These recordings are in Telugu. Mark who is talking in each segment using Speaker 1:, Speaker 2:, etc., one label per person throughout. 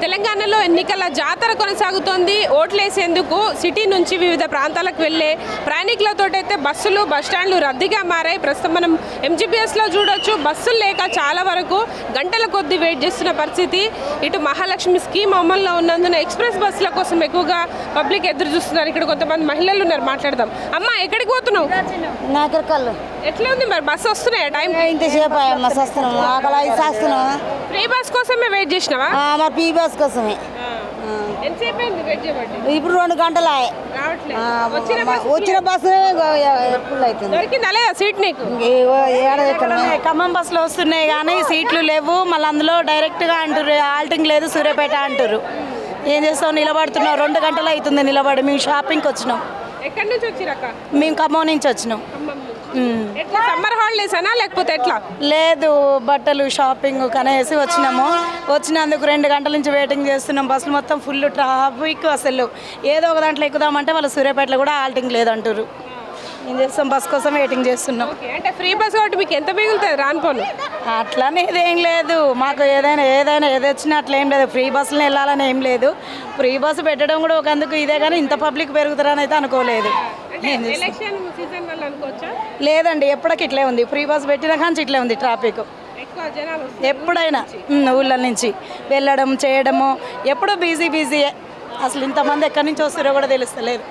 Speaker 1: తెలంగాణలో ఎన్నికల జాతర కొనసాగుతోంది. ఓట్లేసేందుకు సిటీ నుంచి వివిధ ప్రాంతాలకు వెళ్లే ప్రయాణికులతోటైతే బస్సులు బస్టాండ్లు రద్దీగా మారాయి. ప్రస్తుతం మనం ఎంజీబీఎస్లో చూడొచ్చు, బస్సులు లేక చాలా వరకు గంటల కొద్దీ వెయిట్ చేస్తున్న పరిస్థితి. ఇటు మహాలక్ష్మి స్కీమ్ అమల్లో ఉన్నందున ఎక్స్ప్రెస్ బస్సుల కోసం ఎక్కువగా పబ్లిక్ ఎదురు చూస్తున్నారు. ఇక్కడ కొంతమంది మహిళలు ఉన్నారు, మాట్లాడదాం. అమ్మ, ఎక్కడికి పోతున్నావు?
Speaker 2: నాగరికల్లు
Speaker 1: ఎట్లా ఉంది మరి, బస్సు వస్తున్నాయా టైం?
Speaker 2: ఇంతసేపు వస్తున్నాము, ఆకలి ఐదు వస్తున్నాము.
Speaker 1: ఫ్రీ బస్ కోసమే వెయిట్ చేసినావా?
Speaker 2: మరి పీ బస్ కోసమే
Speaker 1: ఎంతసేపు అయింది వెయిట్ చేయబట్టి?
Speaker 2: ఇప్పుడు 2 గంటలు వచ్చిన బస్సు ఎప్పుడు అవుతుంది.
Speaker 1: దొరికిందా లేదా సీట్ నీకు?
Speaker 3: ఖమ్మం బస్సులు వస్తున్నాయి కానీ సీట్లు లేవు. మళ్ళీ అందులో డైరెక్ట్గా అంటారు, ఆల్టింగ్ లేదు, సూర్యాపేట అంటారు. ఏం చేస్తాం, నిలబడుతున్నాం. 2 గంటలు అవుతుంది నిలబడి. మేము షాపింగ్కి వచ్చినాం.
Speaker 1: ఎక్కడి నుంచి వచ్చిరక్క?
Speaker 3: మేము ఖమ్మం నుంచి వచ్చినాం.
Speaker 1: ఎట్లా సమ్మర్ హాలిడేస్ అనా లేకపోతే ఎట్లా?
Speaker 3: లేదు, బట్టలు షాపింగ్ కనేసి వచ్చినాము. వచ్చినందుకు 2 గంటల నుంచి వెయిటింగ్ చేస్తున్నాం. బస్సులు మొత్తం ఫుల్ ట్రాఫిక్. అసలు ఏదో ఒక దాంట్లో ఎక్కుదామంటే వాళ్ళు సూర్యాపేటలో కూడా ఆల్టింగ్ లేదంటారు. ఏం చేస్తాం, బస్ కోసం వెయిటింగ్ చేస్తున్నాం.
Speaker 1: అంటే ఫ్రీ బస్ ఒకటి మీకు ఎంత మిగులుతుంది రానుకోను?
Speaker 3: అట్లానే ఏదేం లేదు, మాకు ఏదైనా ఏది వచ్చినా అట్లా ఏం లేదు. ఫ్రీ బస్సులు వెళ్ళాలని ఏం లేదు. ఫ్రీ బస్సు పెట్టడం కూడా ఒక అందుకు ఇదే, కానీ ఇంత పబ్లిక్ పెరుగుతారని అయితే అనుకోలేదు. లేదండి, ఎప్పటికి ఇట్లే ఉంది. ఫ్రీ బస్ పెట్టినా కానీ ఇట్లే ఉంది ట్రాఫిక్. ఎప్పుడైనా ఊళ్ళ నుంచి వెళ్ళడం చేయడము ఎప్పుడూ బిజీ. అసలు ఇంతమంది ఎక్కడి నుంచి వస్తారో కూడా తెలుస్తలేదు.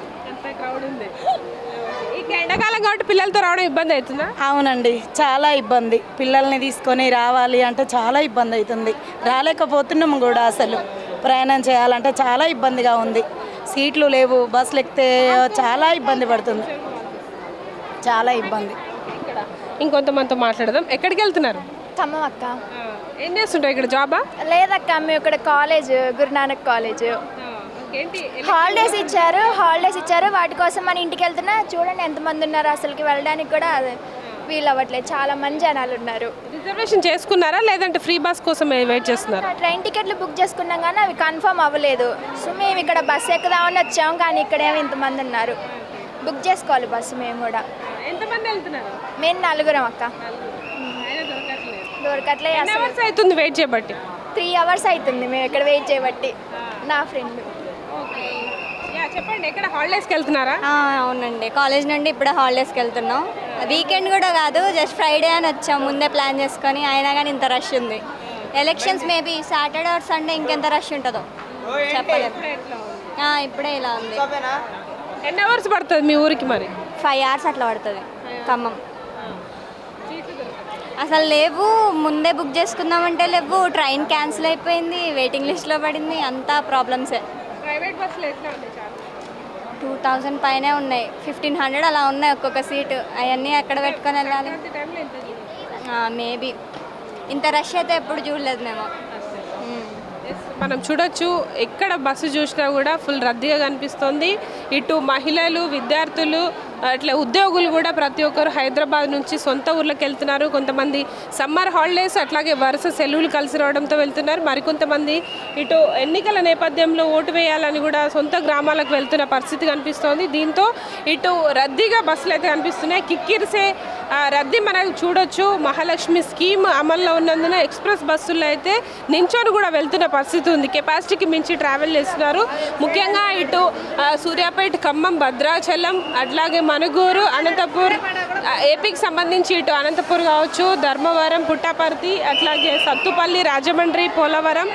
Speaker 1: ఎండాకాలం కాబట్టి పిల్లలతో రావడం ఇబ్బంది అవుతుందా?
Speaker 3: అవునండి, చాలా ఇబ్బంది. పిల్లల్ని తీసుకొని రావాలి అంటే చాలా ఇబ్బంది అవుతుంది. రాలేకపోతున్నాము కూడా. అసలు ప్రయాణం చేయాలంటే చాలా ఇబ్బందిగా ఉంది. సీట్లు లేవు, బస్సులు ఎక్కితే చాలా ఇబ్బంది పడుతుంది. చాలా ఇబ్బంది.
Speaker 1: ఇంకొంతమందితో మాట్లాడదాం. ఎక్కడికి వెళ్తున్నారు?
Speaker 4: ఖమ్మం అక్క.
Speaker 1: ఏం చేస్తుంటావు ఇక్కడ? జాబా?
Speaker 4: లేదక్క, మేము ఇక్కడ కాలేజ్, గురునానక్ కాలేజ్. హాలిడేస్ ఇచ్చారు. వాటి కోసం మన ఇంటికి వెళ్తున్నా. చూడండి ఎంతమంది ఉన్నారు. అసలుకి వెళ్ళడానికి కూడా వీలు అవ్వట్లేదు. చాలా మంది జనాలు ఉన్నారు.
Speaker 1: రిజర్వేషన్ చేసుకున్నారా లేదంటే ఫ్రీ బస్ కోసం వెయిట్ చేస్తున్నారా?
Speaker 4: ట్రైన్ టికెట్లు బుక్ చేసుకున్నాం కానీ అవి కన్ఫర్మ్ అవ్వలేదు. సో మేము ఇక్కడ బస్సు ఎక్కుదామని వచ్చాము, కానీ ఇక్కడేమో ఇంతమంది ఉన్నారు. బుక్ చేసుకోవాలి బస్సు. మేము కూడా
Speaker 1: ఎంతమంది వెళ్తున్నారు?
Speaker 4: మేము 4 అక్క. దొరకట్లే.
Speaker 1: అవుతుంది వెయిట్ చేయబట్టి?
Speaker 4: 3 hours అవుతుంది మేము ఇక్కడ వెయిట్ చేయబట్టి. నా ఫ్రెండ్.
Speaker 1: చెప్పండి, ఎక్కడ హాలిడేస్కి వెళ్తున్నారా?
Speaker 5: అవునండి, కాలేజ్ నుండి ఇప్పుడే హాలిడేస్కి వెళ్తున్నాం. వీకెండ్ కూడా కాదు, జస్ట్ ఫ్రైడే అని వచ్చాం ముందే ప్లాన్ చేసుకొని. అయినా కానీ ఇంత రష్ ఉంది. Elections maybe Saturday or Sunday ఇంకెంత రష్ ఉంటుందో చెప్పలేము. ఇప్పుడే ఇలా ఉంది.
Speaker 1: ఎన్ని అవర్స్ పడుతుంది మీ ఊరికి మరి?
Speaker 5: 5 hours అట్లా పడుతుంది ఖమ్మం. అసలు లేవు, ముందే బుక్ చేసుకుందామంటే లేవు. ట్రైన్ క్యాన్సిల్ అయిపోయింది, వెయిటింగ్ లిస్ట్లో పడింది. అంతా ప్రాబ్లమ్సే.
Speaker 1: ప్రైవేట్ బస్సులు ఎట్లా ఉన్నాయి?
Speaker 5: 2000 పైనే ఉన్నాయి. 1500 అలా ఉన్నాయి ఒక్కొక్క సీటు. అవన్నీ ఎక్కడ పెట్టుకొని వెళ్ళాలి? మేబీ ఇంత రష్ అయితే ఎప్పుడు చూడలేదు మేము.
Speaker 1: మనం చూడొచ్చు, ఎక్కడ బస్సు చూసినా కూడా ఫుల్ రద్దీగా కనిపిస్తుంది. ఇటు మహిళలు, విద్యార్థులు, అట్లా ఉద్యోగులు కూడా ప్రతి ఒక్కరు హైదరాబాద్ నుంచి సొంత ఊర్లకు వెళ్తున్నారు. కొంతమంది సమ్మర్ హాలిడేస్ అట్లాగే వరుస సెలవులు కలిసి రావడంతో వెళ్తున్నారు. మరికొంతమంది ఇటు ఎన్నికల నేపథ్యంలో ఓటు వేయాలని కూడా సొంత గ్రామాలకు వెళ్తున్న పరిస్థితి కనిపిస్తోంది. దీంతో ఇటు రద్దీగా బస్సులు అయితే కనిపిస్తున్నాయి. కిక్కిరిసే రద్దీ మనకు చూడొచ్చు. మహాలక్ష్మి స్కీమ్ అమల్లో ఉన్నందున ఎక్స్ప్రెస్ బస్సుల్లో అయితే నించొని కూడా వెళ్తున్న పరిస్థితి ఉంది. కెపాసిటీకి మించి ట్రావెల్ చేస్తున్నారు. ముఖ్యంగా ఇటు సూర్యాపేట, ఖమ్మం, భద్రాచలం, అట్లాగే మనుగూరు, అనంతపూర్, ఏపీకి సంబంధించి ఇటు అనంతపూర్ కావచ్చు, ధర్మవరం, పుట్టపర్తి, అట్లాగే సత్తుపల్లి, రాజమండ్రి, పోలవరం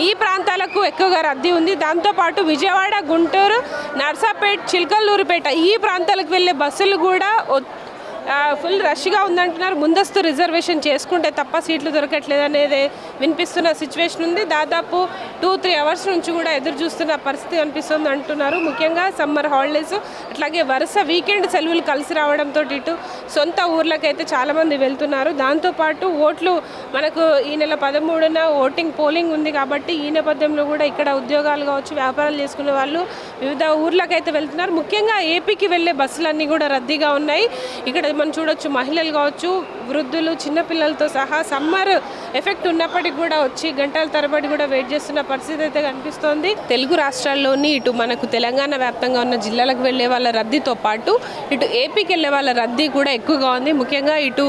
Speaker 1: ఈ ప్రాంతాలకు ఎక్కువగా రద్దీ ఉంది. దాంతోపాటు విజయవాడ, గుంటూరు, నర్సాపేట్, చిలకలూరుపేట ఈ ప్రాంతాలకు వెళ్ళే బస్సులు కూడా ఫుల్ రష్గా ఉందంటున్నారు. ముందస్తు రిజర్వేషన్ చేసుకుంటే తప్ప సీట్లు దొరకట్లేదు అనేది వినిపిస్తున్న సిచ్యువేషన్ ఉంది. దాదాపు 2-3 hours నుంచి కూడా ఎదురు చూస్తున్న పరిస్థితి కనిపిస్తుంది అంటున్నారు. ముఖ్యంగా సమ్మర్ హాలిడేస్ అట్లాగే వరుస వీకెండ్ సెలవులు కలిసి రావడంతో ఇటు సొంత ఊర్లకైతే చాలామంది వెళ్తున్నారు. దాంతోపాటు ఓట్లు మనకు ఈ నెల 13న పోలింగ్ ఉంది కాబట్టి ఈ నేపథ్యంలో కూడా ఇక్కడ ఉద్యోగాలు కావచ్చు, వ్యాపారాలు చేసుకునే వాళ్ళు వివిధ ఊర్లకైతే వెళ్తున్నారు. ముఖ్యంగా ఏపీకి వెళ్ళే బస్సులన్నీ కూడా రద్దీగా ఉన్నాయి. ఇక్కడ మనం చూడొచ్చు, మహిళలు కావచ్చు, వృద్ధులు, చిన్నపిల్లలతో సహా సమ్మర్ ఎఫెక్ట్ ఉన్నప్పటికీ కూడా వచ్చి గంటల తరబడి కూడా వెయిట్ చేస్తున్న పరిస్థితి అయితే కనిపిస్తోంది. తెలుగు రాష్ట్రాల్లోని ఇటు మనకు తెలంగాణ వ్యాప్తంగా ఉన్న జిల్లాలకు వెళ్ళే వాళ్ళ రద్దీతో పాటు ఇటు ఏపీకి వెళ్ళే వాళ్ళ రద్దీ కూడా ఎక్కువగా ఉంది. ముఖ్యంగా ఇటు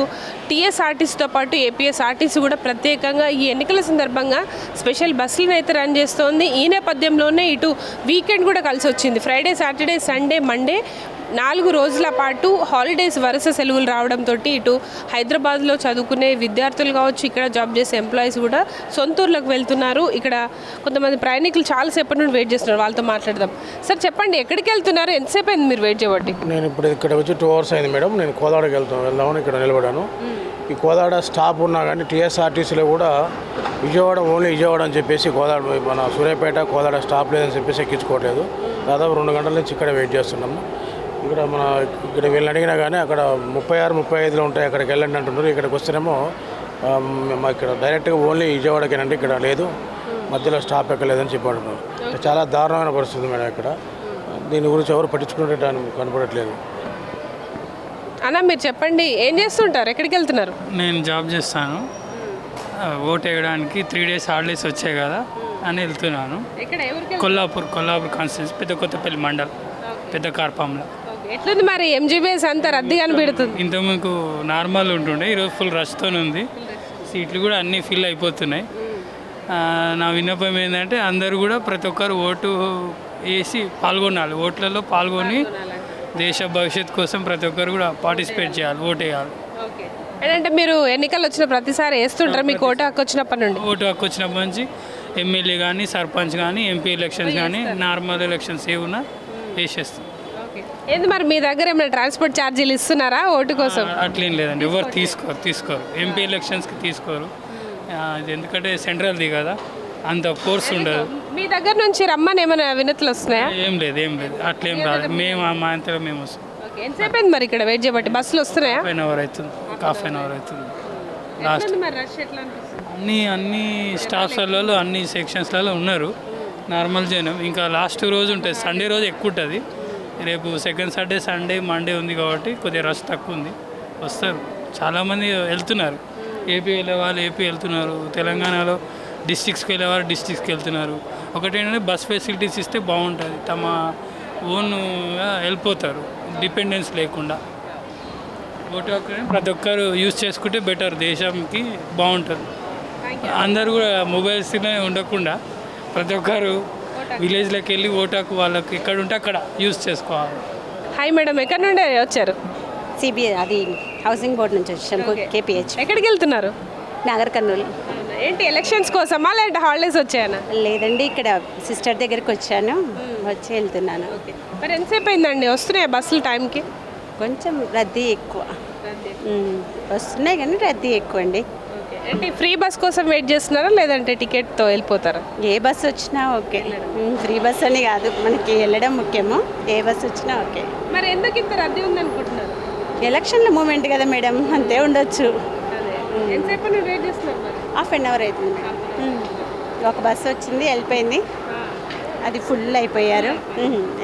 Speaker 1: టీఎస్ఆర్టీసీతో పాటు ఏపీఎస్ఆర్టీసీ కూడా ప్రత్యేకంగా ఈ ఎన్నికల సందర్భంగా స్పెషల్ బస్సులను అయితే రన్ చేస్తోంది. ఈ నేపథ్యంలోనే ఇటు వీకెండ్ కూడా కలిసి వచ్చింది. ఫ్రైడే, సాటర్డే, సండే, మండే 4 రోజుల పాటు హాలిడేస్ వరుస సెలవులు రావడంతో ఇటు హైదరాబాద్లో చదువుకునే విద్యార్థులు కావచ్చు, ఇక్కడ జాబ్ చేసే ఎంప్లాయీస్ కూడా సొంతూరులకు వెళ్తున్నారు. ఇక్కడ కొంతమంది ప్రయాణికులు చాలాసేపటి నుండి వెయిట్ చేస్తున్నారు. వాళ్ళతో మాట్లాడదాం. సార్ చెప్పండి, ఎక్కడికి వెళ్తున్నారు? ఎంతసేపు అయింది మీరు వెయిట్ చేయబట్టి?
Speaker 6: నేను ఇప్పుడు ఇక్కడ వచ్చి 2 hours అయింది మేడం. నేను కోదాడకి వెళ్దామని ఇక్కడ నిలబడాను. ఈ కోదాడ స్టాప్ ఉన్నా కానీ టీఎస్ఆర్టీసీలో కూడా ఓన్లీ విజయవాడ అని చెప్పేసి కోదాడ మన సూర్యాపేట కోదాడ స్టాప్ లేదని చెప్పేసి ఎక్కించుకోవట్లేదు. దాదాపు 2 గంటల నుంచి ఇక్కడ వెయిట్ చేస్తున్నాము. ఇక్కడ వీళ్ళని అడిగినా కానీ అక్కడ 36, 35లో ఉంటాయి, అక్కడికి వెళ్ళండి అంటున్నారు. ఇక్కడికి వస్తేనేమో ఇక్కడ డైరెక్ట్గా ఓన్లీ విజయవాడకేనండి, ఇక్కడ లేదు, మధ్యలో స్టాప్ ఎక్కలేదని చెప్పంటున్నారు. చాలా దారుణమైన పరిస్థితి మేడం ఇక్కడ. దీని గురించి ఎవరు పట్టించుకుంటే దాన్ని కనపడట్లేదు.
Speaker 1: అన్న మీరు చెప్పండి, ఏం చేస్తుంటారు? ఎక్కడికి వెళ్తున్నారు?
Speaker 7: నేను జాబ్ చేస్తాను. ఓట్ వేయడానికి 3 days హాలిడేస్ వచ్చాయి కదా అని వెళ్తున్నాను. కొల్లాపూర్ కాన్స్టిట్యూన్సీ, పెద్ద కొత్తపల్లి మండల్, పెద్ద కార్పాంలో.
Speaker 1: ఎట్లుంది మరి ఎంజీబీఎస్ అంతా రద్దీగా అనిపిస్తుంది?
Speaker 7: ఇంతకుముందు నార్మల్ ఉంటుండే, ఈరోజు ఫుల్ రష్తో ఉంది. సీట్లు కూడా అన్నీ ఫిల్ అయిపోతున్నాయి. నా విన్నపం ఏంటంటే అందరూ కూడా ప్రతి ఒక్కరు ఓటు వేసి పాల్గొనాలి. ఓట్లలో పాల్గొని దేశ భవిష్యత్తు కోసం ప్రతి ఒక్కరు కూడా పార్టిసిపేట్ చేయాలి, ఓటు వేయాలి.
Speaker 1: అంటే మీరు ఎన్నికలు వచ్చిన ప్రతిసారి వేస్తుంటారు? మీకు ఓటు హక్కు వచ్చినప్పటి నుండి?
Speaker 7: ఓటు హక్కు వచ్చినప్పటి నుంచి ఎమ్మెల్యే కానీ, సర్పంచ్ కానీ, ఎంపీ ఎలక్షన్స్ కానీ, నార్మల్ ఎలక్షన్స్ ఏమున్నా వేసేస్తాం.
Speaker 1: ఏంది మరి మీ దగ్గర ఏమైనా ట్రాన్స్పోర్ట్ ఛార్జీలు ఇస్తున్నారా ఓటు కోసం?
Speaker 7: అట్లేం లేదండి, ఎవరు తీసుకోరు. ఎంపీ ఎలక్షన్స్కి తీసుకోరు. ఇది ఎందుకంటే సెంట్రల్ది కదా, అంత ఫోర్స్ ఉండదు.
Speaker 1: మీ దగ్గర నుంచి రమ్మని ఏమైనా వినతులు వస్తున్నాయా?
Speaker 7: ఏం లేదు అట్లేం రాదు. మేము మా అంతలో మేము వస్తాం.
Speaker 1: ఎంతసేపు అయింది మరి ఇక్కడ వెయిట్ చేయబట్టి? బస్సులు వస్తున్నాయా?
Speaker 7: హాఫ్ అన్ అవర్ అవుతుంది లాస్ట్. అన్ని స్టాఫ్స్లలో అన్ని సెక్షన్స్లలో ఉన్నారు నార్మల్ జనం. ఇంకా లాస్ట్ రోజు ఉంటుంది, సండే రోజు ఎక్కువ ఉంటుంది. రేపు సెకండ్ సాటర్డే, సండే, మండే ఉంది కాబట్టి కొద్దిగా రష్ తక్కువ ఉంది. వస్తారు, చాలామంది వెళ్తున్నారు. ఏపీ వెళ్ళే వాళ్ళు ఏపీ వెళ్తున్నారు, తెలంగాణలో డిస్ట్రిక్ట్స్కి వెళ్ళేవారు డిస్ట్రిక్ట్స్కి వెళ్తున్నారు. ఒకటేంటంటే బస్ ఫెసిలిటీస్ ఇస్తే బాగుంటుంది, తమ ఓన్గా వెళ్ళిపోతారు, డిపెండెన్స్ లేకుండా. ఓటు హక్కుని ప్రతి ఒక్కరు యూజ్ చేసుకుంటే బెటర్, దేశంకి బాగుంటుంది. అందరూ కూడా మొబైల్స్లోనే ఉండకుండా ప్రతి ఒక్కరు విలేజ్లోకి వెళ్ళి ఓటు హక్కు వాళ్ళకి ఎక్కడ ఉంటే అక్కడ యూజ్ చేసుకోవాలి.
Speaker 1: హాయ్ మేడం, ఎక్కడి నుండి వచ్చారు?
Speaker 8: సిబిఐ అది హౌసింగ్ బోర్డ్ నుంచి వచ్చాము, కేపీహెచ్.
Speaker 1: ఎక్కడికి వెళ్తున్నారు?
Speaker 8: నాగర్ కర్నూలు.
Speaker 1: ఏంటి ఎలక్షన్స్ కోసమా లేదంటే హాలిడేస్ వచ్చాయనా?
Speaker 8: లేదండి, ఇక్కడ సిస్టర్ దగ్గరికి వచ్చాను, వచ్చి వెళ్తున్నాను.
Speaker 1: మరి ఎంతసేపు అయిందండి? వస్తున్నాయా బస్సులు టైంకి?
Speaker 8: కొంచెం రద్దీ ఎక్కువ వస్తున్నాయి కానీ రద్దీ ఎక్కువ అండి.
Speaker 1: అంటే ఫ్రీ బస్ కోసం వెయిట్ చేస్తున్నారా లేదంటే టికెట్తో వెళ్ళిపోతారా?
Speaker 8: ఏ బస్సు వచ్చినా ఓకే, ఫ్రీ బస్ అని కాదు, మనకి వెళ్ళడం ముఖ్యము. ఏ బస్సు వచ్చినా ఓకే.
Speaker 1: మరి ఎందుకు ఇంత రద్దీ ఉందనుకుంటున్నారు?
Speaker 8: ఎలక్షన్ల మూమెంట్ కదా మేడం, అంతే ఉండొచ్చు.
Speaker 1: ఎంతసేపు నుండి వెయిట్ చేస్తున్నారు మరి?
Speaker 8: హాఫ్ అన్ అవర్ అవుతుంది. ఒక బస్సు వచ్చింది, వెళ్ళిపోయింది, అది ఫుల్ అయిపోయారు,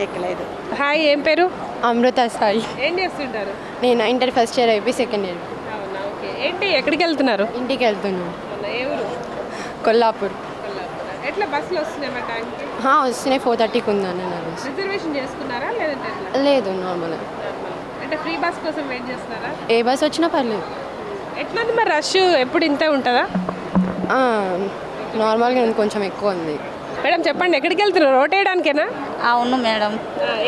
Speaker 8: ఎక్కలేదు.
Speaker 1: హాయ్, ఏం పేరు?
Speaker 9: అమృత సాయి.
Speaker 1: ఏం చేస్తుంటారు?
Speaker 9: నేను ఇంటర్ ఫస్ట్ ఇయర్ అయిపోయి సెకండ్ ఇయర్.
Speaker 1: అవునా, ఓకే. ఏంటి ఎక్కడికి వెళ్తున్నారు?
Speaker 9: ఇంటికి వెళ్తున్నాను.
Speaker 1: ఏ ఊరు?
Speaker 9: కొల్లాపూర్.
Speaker 1: ఎట్లా బస్సులు వస్తున్నాయి మా టైంకి?
Speaker 9: వస్తున్నాయి, 4:30కి ఉందని అన్నారు.
Speaker 1: రిజర్వేషన్ చేసుకున్నారా లేదంటే ఎట్లా?
Speaker 9: లేదు, నార్మల్.
Speaker 1: అంటే ఫ్రీ బస్ కోసం వెయిట్ చేస్తున్నారా?
Speaker 9: ఏ బస్ వచ్చినా పర్లేదు.
Speaker 1: ఎట్లా ఉంది మరి రష్? ఎప్పుడు ఇంతే ఉంటుందా?
Speaker 9: నార్మల్గా ఉంది, కొంచెం ఎక్కువ ఉంది.
Speaker 1: మేడం చెప్పండి, ఎక్కడికి వెళ్తున్నారు? ఓట్ వేయడానికేనా?
Speaker 2: అవును మేడం,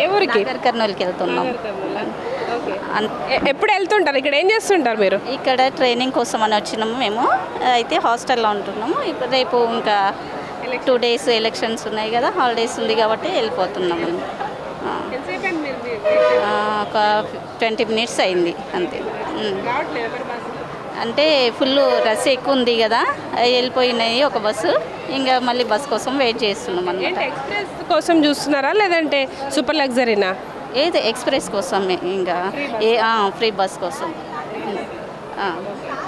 Speaker 1: ఏ ఊరికి?
Speaker 2: నాగర్ కర్నూలుకి వెళ్తున్నాం.
Speaker 1: ఎప్పుడు వెళ్తుంటారు? ఇక్కడ ఏం చేస్తుంటారు మీరు?
Speaker 2: ఇక్కడ ట్రైనింగ్ కోసం అని వచ్చినాము మేము. అయితే హాస్టల్లో ఉంటున్నాము. ఇప్పుడు రేపు ఇంకా 2 days ఎలక్షన్స్ ఉన్నాయి కదా, హాలిడేస్ ఉంది కాబట్టి వెళ్ళిపోతున్నాము. ఒక 20 minutes అయింది అంతే. అంటే ఫుల్ రష్ ఎక్కువ ఉంది కదా, వెళ్ళిపోయినాయి ఒక బస్సు. ఇంకా మళ్ళీ బస్ కోసం వెయిట్ చేస్తున్నాం అన్నమాట.
Speaker 1: ఎక్స్ప్రెస్ కోసం చూస్తున్నారా లేదంటే సూపర్ లగ్జరీనా?
Speaker 2: ఏది ఎక్స్ప్రెస్ కోసం, ఇంకా ఫ్రీ బస్ కోసం.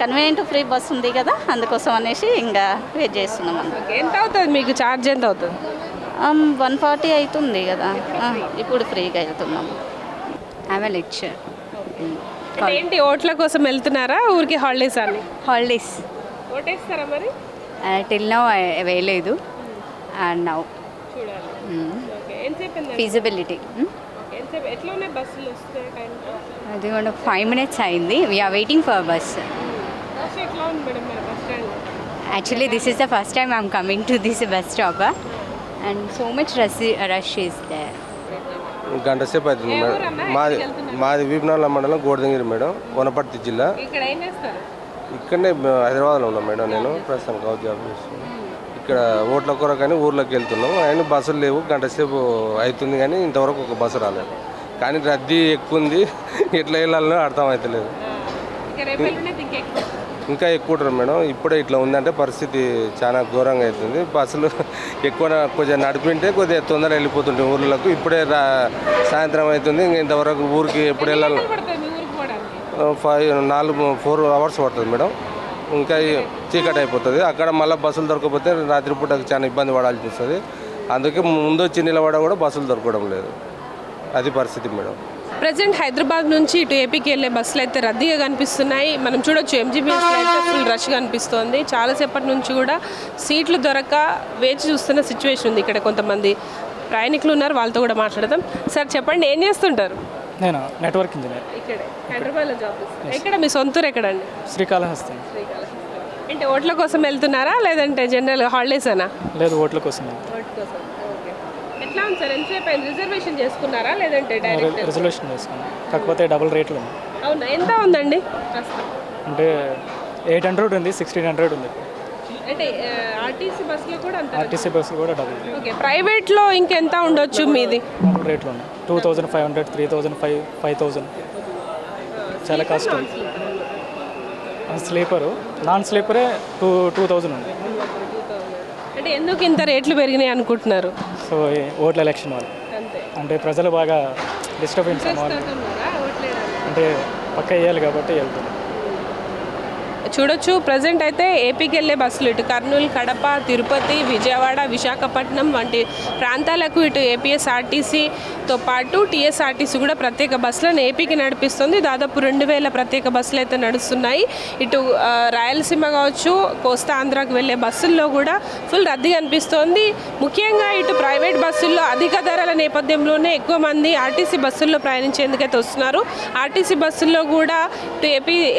Speaker 2: కన్వీనియంట్ ఫ్రీ బస్ ఉంది కదా, అందుకోసం అనేసి ఇంకా వెయిట్ చేస్తున్నాం అన్నమాట.
Speaker 1: ఎంత అవుతుంది మీకు? ఛార్జ్ ఎంత అవుతుంది?
Speaker 2: 140 అవుతుంది కదా, ఇప్పుడు ఫ్రీగా వెళ్తున్నాము.
Speaker 8: ఆమె లెక్చర్.
Speaker 1: ఏంటి ఓట్ల కోసం వెళ్తున్నారా ఊరికి హాలిడేస్ అని?
Speaker 8: హాలిడేస్
Speaker 1: ఓటేస్తారా మరి?
Speaker 8: టిల్ నౌ వేయలేదు.
Speaker 10: నౌ
Speaker 1: చూడాలి. ఓకే, ఎంతసేపు అయింది?
Speaker 10: ఫీజిబిలిటీ
Speaker 1: ఎంతసేపు ఎట్లా ఉన్నాయి బస్సులు వస్తే టైంకి?
Speaker 10: అది కూడా 5 minutes అయింది. We are waiting for bus.
Speaker 1: Bus ఎట్లా ఉంది మేడం మరి bus stand?
Speaker 10: Actually this is the first time I'm coming to this bus stop and so much rush is there.
Speaker 11: గంట సేపు అవుతుంది మేడం. మాది వీపనగర్ మండలం గోడదంగిరి మేడం, వనపర్తి జిల్లా.
Speaker 1: ఇక్కడ ఏం చేస్తారు?
Speaker 11: ఇక్కడనే హైదరాబాద్లో ఉన్నాం మేడం. నేను ప్రస్తుతం గౌ జాబ్ చేస్తున్నాను. ఇక్కడ ఓట్ల కొరకు కానీ ఊర్లోకి వెళ్తున్నాం. అయినా బస్సులు లేవు. గంట సేపు అవుతుంది కానీ ఇంతవరకు ఒక బస్సు రాలేదు. కానీ రద్దీ ఎక్కువ ఉంది. ఎట్లా వెళ్ళాలనో అర్థం అవుతలేదు. ఇంకా ఎక్కువ ఉంటారు మేడం. ఇప్పుడే ఇట్లా ఉందంటే పరిస్థితి చాలా ఘోరంగా అవుతుంది. బస్సులు ఎక్కువ కొంచెం నడిపింటే కొద్దిగా తొందరగా వెళ్ళిపోతుంటాయి ఊర్లకు. ఇప్పుడే సాయంత్రం అవుతుంది. ఇంకా ఇంతవరకు ఊరికి ఎప్పుడు వెళ్ళాలి? 4 hours పడుతుంది మేడం. ఇంకా చీకటి అయిపోతుంది. అక్కడ మళ్ళీ బస్సులు దొరకకపోతే రాత్రిపూటకు చాలా ఇబ్బంది పడాల్సి వస్తుంది. అందుకే ముందు వచ్చి నిలబడ కూడా బస్సులు దొరకడం లేదు. అది పరిస్థితి మేడం.
Speaker 1: ప్రజెంట్ హైదరాబాద్ నుంచి ఇటు ఏపీకి వెళ్ళే బస్సులు అయితే రద్దీగా కనిపిస్తున్నాయి. మనం చూడొచ్చు ఎంజీబీఎస్లో అయితే ఫుల్ రష్ కనిపిస్తుంది. చాలాసేపటి నుంచి కూడా సీట్లు దొరక వేచి చూస్తున్న సిచ్యువేషన్ ఉంది. ఇక్కడ కొంతమంది ప్రయాణికులు ఉన్నారు, వాళ్ళతో కూడా మాట్లాడదాం. సార్ చెప్పండి, ఏం చేస్తుంటారు?
Speaker 12: నేను నెట్వర్క్ ఇంజనీర్.
Speaker 1: ఇక్కడే హైదరాబాద్లో జాబ్ చేస్తాను. ఎక్కడ మీ సొంతూరు ఎక్కడండి?
Speaker 12: శ్రీకాళహస్తి.
Speaker 1: అంటే ఓట్ల కోసం వెళ్తున్నారా లేదంటే జనరల్గా హాలిడేసేనా?
Speaker 12: లేదు, ఓట్ల కోసం.
Speaker 1: ఓట్ల కోసం. ఓకే, ఎట్లా ఉంది సార్? ఎంతసేపు అయింది? రిజర్వేషన్ చేసుకున్నారా లేదంటే డైరెక్ట్?
Speaker 12: రిజర్వేషన్ చేసుకున్నాను, కాకపోతే డబుల్ రేట్లు ఉంది.
Speaker 1: అవునా, ఎంత ఉందండి?
Speaker 12: అంటే 800 ఉంది, 1600 ఉంది.
Speaker 1: అంటే ఆర్టీసీ బస్సులో కూడా అంత?
Speaker 12: ఆర్టీసీ బస్సులు కూడా డబుల్.
Speaker 1: ఓకే, ప్రైవేట్లో ఇంకెంత ఉండొచ్చు మీది?
Speaker 12: డబుల్ రేట్లు ఉన్నాయి. 2500, 3000, 5000. చాలా కాస్ట్ ఉంది. స్లీపరు, నాన్ స్లీపరే 2000 ఉంది.
Speaker 1: అంటే ఎందుకు ఇంత రేట్లు పెరిగినాయి అనుకుంటున్నారు?
Speaker 12: సో ఓట్ల ఎలక్షన్ వాళ్ళు అంటే ప్రజలు బాగా డిస్టర్బెన్స్ అంటే పక్క వేయాలి కాబట్టి వెళ్తున్నారు.
Speaker 1: చూడొచ్చు, ప్రజెంట్ అయితే ఏపీకి వెళ్ళే బస్సులు ఇటు కర్నూలు, కడప, తిరుపతి, విజయవాడ, విశాఖపట్నం వంటి ప్రాంతాలకు ఇటు ఏపీఎస్ఆర్టీసీతో పాటు టీఎస్ఆర్టీసీ కూడా ప్రత్యేక బస్సులను ఏపీకి నడిపిస్తుంది. దాదాపు 2000 ప్రత్యేక బస్సులు అయితే నడుస్తున్నాయి. ఇటు రాయలసీమ కావచ్చు, కోస్తా ఆంధ్రాకు వెళ్ళే బస్సుల్లో కూడా ఫుల్ రద్దీ కనిపిస్తోంది. ముఖ్యంగా ఇటు ప్రైవేట్ బస్సుల్లో అధిక ధరల నేపథ్యంలోనే ఎక్కువ మంది ఆర్టీసీ బస్సుల్లో ప్రయాణించేందుకైతే వస్తున్నారు. ఆర్టీసీ బస్సుల్లో కూడా ఇటు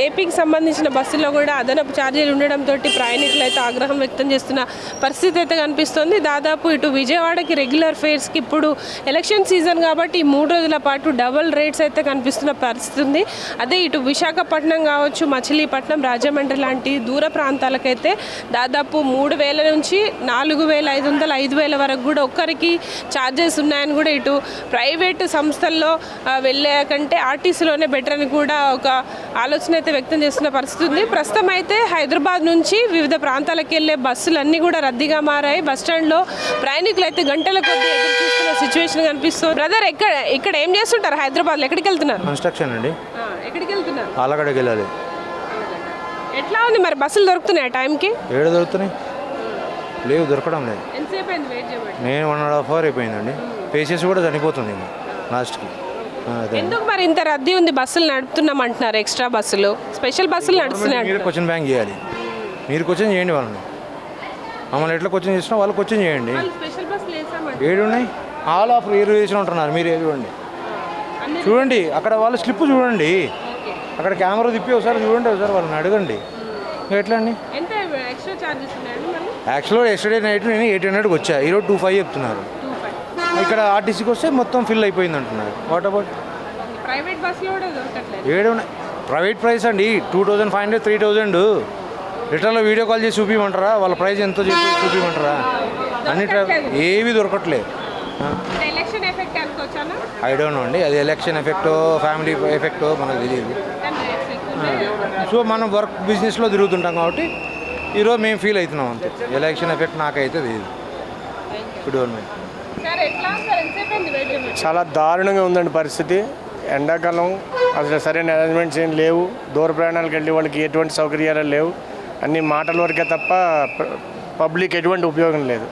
Speaker 1: ఏపీకి సంబంధించిన బస్సుల్లో కూడా అదనపు ఛార్జీలు ఉండడంతో ప్రయాణికులు అయితే ఆగ్రహం వ్యక్తం చేస్తున్న పరిస్థితి అయితే కనిపిస్తుంది. దాదాపు ఇటు విజయవాడకి రెగ్యులర్ ఫేర్స్కి ఇప్పుడు ఎలక్షన్ సీజన్ కాబట్టి 3 రోజుల పాటు డబుల్ రేట్స్ అయితే కనిపిస్తున్న పరిస్థితి ఉంది. అదే ఇటు విశాఖపట్నం కావచ్చు, మచిలీపట్నం, రాజమండ్రి లాంటి దూర ప్రాంతాలకైతే దాదాపు 3000 నుంచి 4500, 5000 వరకు కూడా ఒక్కరికి ఛార్జెస్ ఉన్నాయని కూడా ఇటు ప్రైవేటు సంస్థల్లో వెళ్ళే కంటే ఆర్టీసీలోనే బెటర్ అని కూడా ఒక ఆలోచన అయితే వ్యక్తం చేస్తున్న పరిస్థితి ఉంది. ప్రస్తుతం అయితే హైదరాబాద్ నుంచి వివిధ ప్రాంతాలకు వెళ్ళే బస్సులన్నీ కూడా రద్దీగా మారాయి. బస్టాండ్లో ప్రయాణికులు అయితే గంటల కొద్దీ ఎదురు చూస్తున్న సిచ్యువేషన్ కనిపిస్తుంది. బ్రదర్, ఇక్కడ ఏం చేస్తుంటారు? హైదరాబాద్లో ఎక్కడికి వెళ్తున్నారు?
Speaker 6: కన్స్ట్రక్షన్ అండి.
Speaker 1: ఎక్కడికి వెళ్తున్నారు?
Speaker 6: ఆలగడ్డకి వెళ్ళాలి.
Speaker 1: ఎట్లా ఉంది మరి? బస్సులు దొరుకుతున్నాయి టైంకి?
Speaker 6: ఏడ దొరుకుతున్నాయి? లేవు, దొరకడం లేదు.
Speaker 1: ఎంతసేపు అయింది వెయిట్ చేయబట్టి?
Speaker 6: నేను 1.5 hour అయిపోయిందండి. పేషెస్ కూడా చనిపోతుంది లాస్ట్కి.
Speaker 1: ఎందుకు మరి ఇంత రద్దీ ఉంది? బస్సులు నడుపుతున్నాం అంటున్నారు, ఎక్స్ట్రా బస్సులు, స్పెషల్ బస్సులు నడుస్తున్నాయి.
Speaker 6: మీరు క్వశ్చన్ బ్యాంక్ చేయాలి. మీరు క్వశ్చన్ చేయండి వాళ్ళని. మమ్మల్ని ఎట్లా క్వశ్చన్ చేసినా వాళ్ళు క్వశ్చన్ చేయండి.
Speaker 1: స్పెషల్ బస్సులు వేసామంటే
Speaker 6: ఏడు ఉన్నాయి. ఆల్ ఆఫ్ రిజర్వేషన్ ఉంటున్నారు. మీరు ఏది చూడండి. అక్కడ వాళ్ళ స్లిప్ చూడండి. అక్కడ కెమెరా తిప్పి ఒకసారి చూడండి, ఒకసారి వాళ్ళని అడగండి. ఎట్లా అండి?
Speaker 1: ఎంత ఎక్స్ట్రా చార్జెస్ ఉన్నాయండి?
Speaker 6: యాక్చువల్గా ఎస్టర్డే నైట్ నేను 800కి వచ్చా. ఈరోజు 25 చెప్తున్నారు. ఇక్కడ ఆర్టీసీకి వస్తే మొత్తం ఫిల్ అయిపోయింది అంటున్నారు. వాట్ అబౌట్
Speaker 1: ప్రైవేట్ బస్సులో కూడా దొరకట్లేదు?
Speaker 6: ఏడు ప్రైవేట్ ప్రైస్ అండి 2500, 3000. రిటర్న్లో వీడియో కాల్ చేసి చూపించమంటారా? వాళ్ళ ప్రైస్ ఎంతో చెప్పి చూపించమంటారా? అన్ని ఏవి దొరకట్లేదు.
Speaker 1: ఎలక్షన్ ఎఫెక్ట్ అనుకోవచ్చానా?
Speaker 6: ఐ డోంట్ నో అండి. అది ఎలక్షన్ ఎఫెక్టో ఫ్యామిలీ ఎఫెక్టో మనకు తెలియదు. సో మనం వర్క్ బిజినెస్లో తిరుగుతుంటాం కాబట్టి ఈరోజు మేము ఫీల్ అవుతున్నాం అంతే. ఎలక్షన్ ఎఫెక్ట్ నాకైతే తెలియదు. గవర్నమెంట్
Speaker 13: చాలా దారుణంగా ఉందండి పరిస్థితి. ఎండాకాలం అసలు సరైన అరేంజ్మెంట్స్ ఏం లేవు. దూర ప్రయాణాలకు వెళ్ళే వాళ్ళకి ఎటువంటి సౌకర్యాలు లేవు. అన్ని మాటల వరకే తప్ప పబ్లిక్ ఎటువంటి ఉపయోగం లేదు.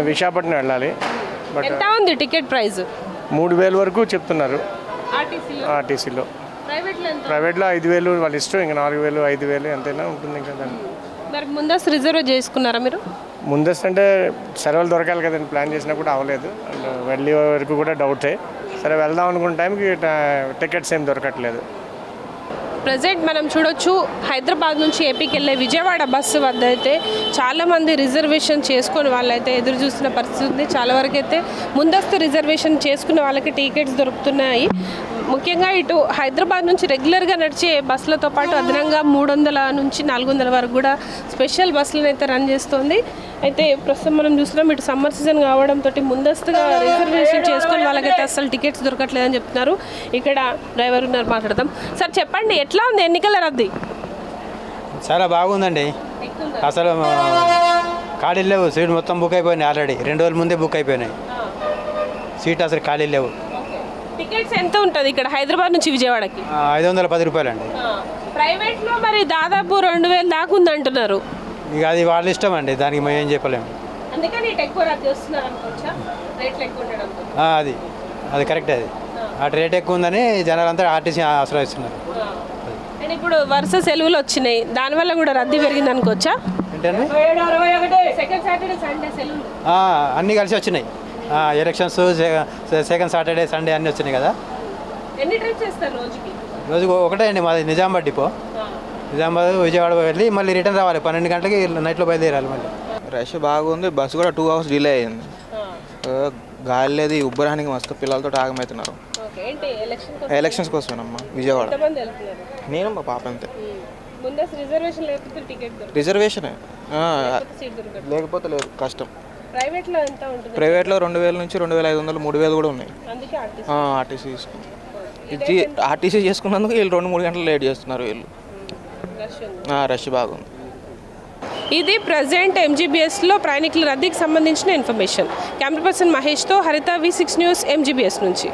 Speaker 13: విశాఖపట్నం వెళ్ళాలి. బట్
Speaker 1: ఎంత ఉంది టికెట్ ప్రైస్?
Speaker 13: 3000 వరకు చెప్తున్నారు ఆర్టీసీలో. ప్రైవేట్లో 5000 వాళ్ళ ఇష్టం. ఇంకా 4000, 5000 ఎంతైనా ఉంటుంది. ఇంకా
Speaker 1: మరి ముందస్తు రిజర్వ్ చేసుకున్నారా మీరు?
Speaker 13: ముందస్తు అంటే సెలవులు దొరకాలి కదండి, ప్లాన్ చేసినా కూడా అవ్వలేదు. అండ్ వెళ్ళే వరకు కూడా డౌటే. సరే వెళ్దాం అనుకున్న టైంకి టికెట్స్ ఏం దొరకట్లేదు.
Speaker 1: ప్రజెంట్ మనం చూడొచ్చు హైదరాబాద్ నుంచి ఏపీకి వెళ్ళే విజయవాడ బస్సు వద్ద అయితే చాలామంది రిజర్వేషన్ చేసుకుని వాళ్ళైతే ఎదురు చూస్తున్న పరిస్థితి ఉంది. చాలా వరకు అయితే ముందస్తు రిజర్వేషన్ చేసుకున్న వాళ్ళకి టికెట్స్ దొరుకుతున్నాయి. ముఖ్యంగా ఇటు హైదరాబాద్ నుంచి రెగ్యులర్గా నడిచే బస్సులతో పాటు అదనంగా 300 నుంచి 400 వరకు కూడా స్పెషల్ బస్సులను అయితే రన్ చేస్తుంది. అయితే ప్రస్తుతం మనం చూస్తున్నాం ఇటు సమ్మర్ సీజన్ కావడంతో ముందస్తుగా రిజర్వేషన్ చేసుకొని వాళ్ళకైతే అసలు టికెట్స్ దొరకట్లేదని చెప్తున్నారు. ఇక్కడ డ్రైవర్ ఉన్నారు, మాట్లాడదాం. సార్ చెప్పండి, ఎట్లా ఉంది ఎన్నికల రద్దీ?
Speaker 14: చాలా బాగుందండి. అసలు ఖాళీ లేవు, సీట్ మొత్తం బుక్ అయిపోయినాయి. ఆల్రెడీ 2 రోజుల ముందే బుక్ అయిపోయినాయి. సీట్ అసలు ఖాళీ లేవు.
Speaker 1: టికెట్స్ ఎంత ఉంటుంది ఇక్కడ హైదరాబాద్ నుంచి విజయవాడకి?
Speaker 14: 510 రూపాయలండి.
Speaker 1: ప్రైవేట్లో మరి దాదాపు 2000 దాకా ఉంది అంటున్నారు.
Speaker 14: ఇక అది వాళ్ళ ఇష్టం అండి, దానికి మేము ఏం చెప్పలేము.
Speaker 1: అందుకని ఎక్కువ రద్దు చేస్తున్నారు అనుకోవచ్చా, రేట్లు ఎక్కువ ఉండడంతో?
Speaker 14: అది కరెక్ట్. అది అటు రేట్ ఎక్కువ ఉందని జనాలంతా ఆర్టీసీ ఆశ్రయిస్తున్నారు.
Speaker 1: అండ్ ఇప్పుడు వరుస సెలవులు వచ్చినాయి, దానివల్ల కూడా రద్దీ పెరిగింది అనుకోవచ్చా?
Speaker 14: ఏంటండి?
Speaker 1: సెకండ్ సాటర్డే సండే సెలవులు
Speaker 14: అన్నీ కలిసి వచ్చినాయి. ఎలక్షన్స్, సెకండ్ సాటర్డే సండే అన్నీ వచ్చినాయి కదా.
Speaker 1: ఎన్ని ట్రిప్స్ చేస్తారు రోజుకి?
Speaker 14: రోజుకు ఒకటే అండి మాది నిజామాబాద్ డిపో. నిజామాబాద్ విజయవాడ వెళ్ళి మళ్ళీ రిటర్న్ రావాలి. 12 గంటలకి నైట్లో బయలుదేరాలి. మళ్ళీ
Speaker 15: రష్ బాగుంది. బస్సు కూడా 2 hours డిలే అయింది. గాలి లేదు, ఉబ్బరానికి మస్తు పిల్లలతో ఆగమవుతున్నారు. ఎలక్షన్స్ కోసమేనమ్మా విజయవాడ. నేను మా పాప అంతే. రిజర్వేషనే లేకపోతే లేదు, కష్టం. ప్రైవేట్లో 2000 నుంచి 2500, 3000 కూడా ఉన్నాయి. ఆర్టీసీ తీసుకుని ఆర్టీసీ చేసుకున్నందుకు వీళ్ళు 2-3 గంటలు లేట్ చేస్తున్నారు. వీళ్ళు రష్ బాగుంది.
Speaker 1: ఇది ప్రజెంట్ ఎంజీబీఎస్లో ప్రయాణికుల రద్దీకి సంబంధించిన ఇన్ఫర్మేషన్. కెమెరా పర్సన్ మహేష్తో హరిత, V6 న్యూస్, ఎంజీబీఎస్ నుంచి.